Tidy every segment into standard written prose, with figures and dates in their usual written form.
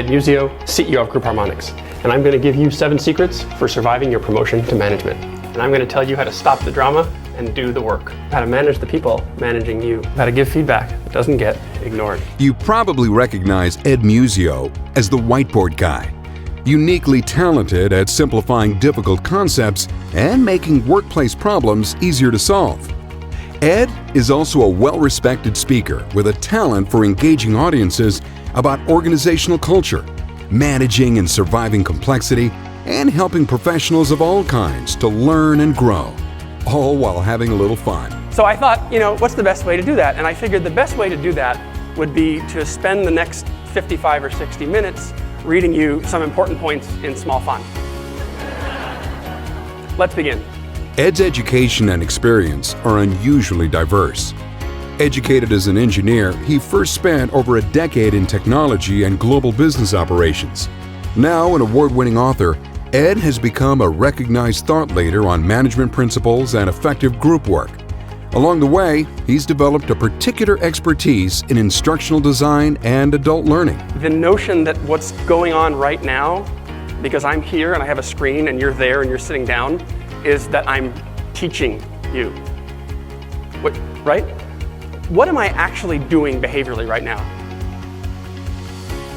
Ed Muzio, CEO of Group Harmonics, and I'm going to give you 7 secrets for surviving your promotion to management. And I'm going to tell you how to stop the drama and do the work, how to manage the people managing you, how to give feedback that doesn't get ignored. You probably recognize Ed Muzio as the whiteboard guy, uniquely talented at simplifying difficult concepts and making workplace problems easier to solve. Ed is also a well-respected speaker with a talent for engaging audiences about organizational culture, managing and surviving complexity, and helping professionals of all kinds to learn and grow, all while having a little fun. So I thought, what's the best way to do that? And I figured the best way to do that would be to spend the next 55 or 60 minutes reading you some important points in small font. Let's begin. Ed's education and experience are unusually diverse. Educated as an engineer, he first spent over a decade in technology and global business operations. Now an award-winning author, Ed has become a recognized thought leader on management principles and effective group work. Along the way, he's developed a particular expertise in instructional design and adult learning. The notion that what's going on right now, because I'm here and I have a screen and you're there and you're sitting down, is that I'm teaching you. Right? What am I actually doing behaviorally right now?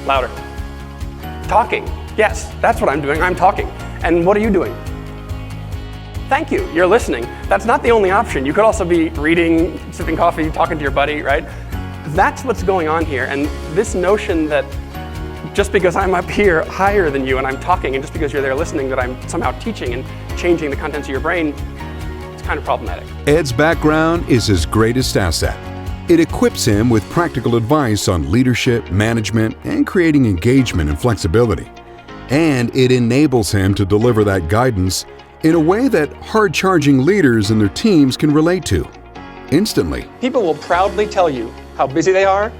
Louder. Talking. Yes, that's what I'm doing. I'm talking. And what are you doing? Thank you. You're listening. That's not the only option. You could also be reading, sipping coffee, talking to your buddy, right? That's what's going on here. And this notion that just because I'm up here higher than you and I'm talking, and just because you're there listening, that I'm somehow teaching and changing the contents of your brain, it's kind of problematic. Ed's background is his greatest asset. It equips him with practical advice on leadership, management, and creating engagement and flexibility. And it enables him to deliver that guidance in a way that hard-charging leaders and their teams can relate to instantly. People will proudly tell you how busy they are,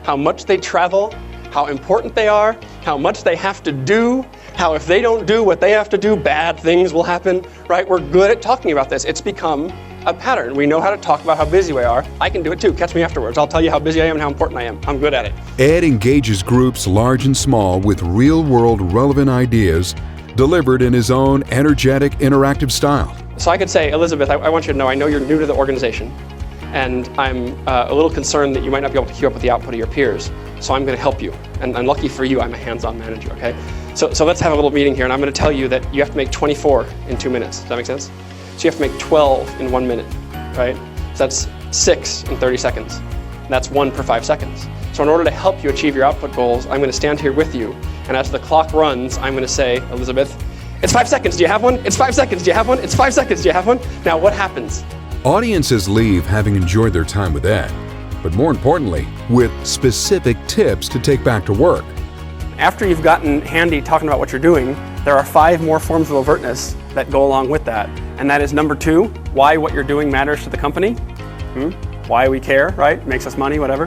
how much they travel, how important they are, how much they have to do, how if they don't do what they have to do, bad things will happen, right? We're good at talking about this. It's become a pattern. We know how to talk about how busy we are. I can do it too. Catch me afterwards. I'll tell you how busy I am and how important I am. I'm good at it. Ed engages groups large and small with real-world relevant ideas delivered in his own energetic, interactive style. So I could say, Elizabeth, I want you to know I know you're new to the organization, and I'm a little concerned that you might not be able to keep up with the output of your peers. So I'm going to help you. And lucky for you, I'm a hands-on manager, okay? So let's have a little meeting here, and I'm going to tell you that you have to make 24 in 2 minutes. Does that make sense? So you have to make 12 in 1 minute, right? So that's 6 in 30 seconds. And that's 1 per 5 seconds. So in order to help you achieve your output goals, I'm going to stand here with you, and as the clock runs, I'm going to say, Elizabeth, it's 5 seconds, do you have one? It's 5 seconds, do you have one? It's 5 seconds, do you have one? Now what happens? Audiences leave having enjoyed their time with Ed, but more importantly, with specific tips to take back to work. After you've gotten handy talking about what you're doing, there are 5 more forms of overtness that go along with that. And that is number 2, why what you're doing matters to the company. Why we care, right? Makes us money, whatever.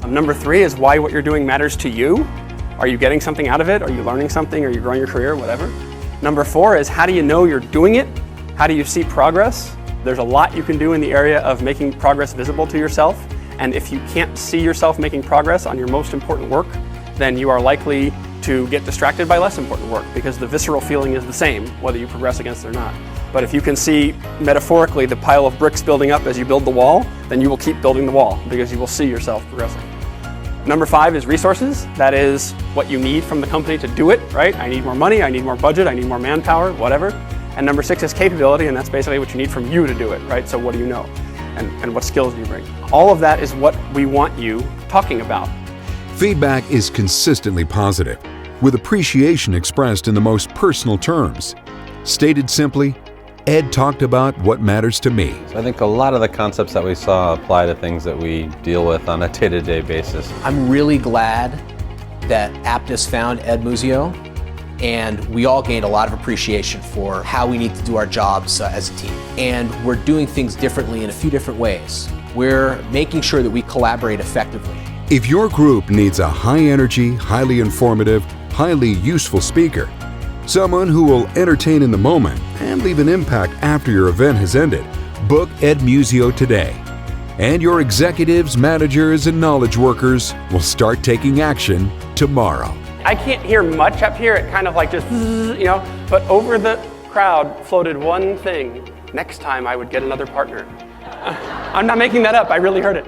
Number 3 is why what you're doing matters to you. Are you getting something out of it? Are you learning something? Are you growing your career? Whatever. Number 4 is how do you know you're doing it? How do you see progress? There's a lot you can do in the area of making progress visible to yourself. And if you can't see yourself making progress on your most important work, then you are likely to get distracted by less important work, because the visceral feeling is the same, whether you progress against it or not. But if you can see metaphorically the pile of bricks building up as you build the wall, then you will keep building the wall because you will see yourself progressing. Number 5 is resources. That is what you need from the company to do it, right? I need more money, I need more budget, I need more manpower, whatever. And number 6 is capability, and that's basically what you need from you to do it, right? So what do you know? And what skills do you bring? All of that is what we want you talking about. Feedback is consistently positive, with appreciation expressed in the most personal terms. Stated simply, Ed talked about what matters to me. So I think a lot of the concepts that we saw apply to things that we deal with on a day-to-day basis. I'm really glad that Aptness found Ed Muzio, and we all gained a lot of appreciation for how we need to do our jobs as a team. And we're doing things differently in a few different ways. We're making sure that we collaborate effectively. If your group needs a high-energy, highly informative, highly useful speaker, someone who will entertain in the moment and leave an impact after your event has ended, book Ed Muzio today. And your executives, managers, and knowledge workers will start taking action tomorrow. I can't hear much up here. It kind of like just, you know, but over the crowd floated one thing. Next time I would get another partner. I'm not making that up. I really heard it.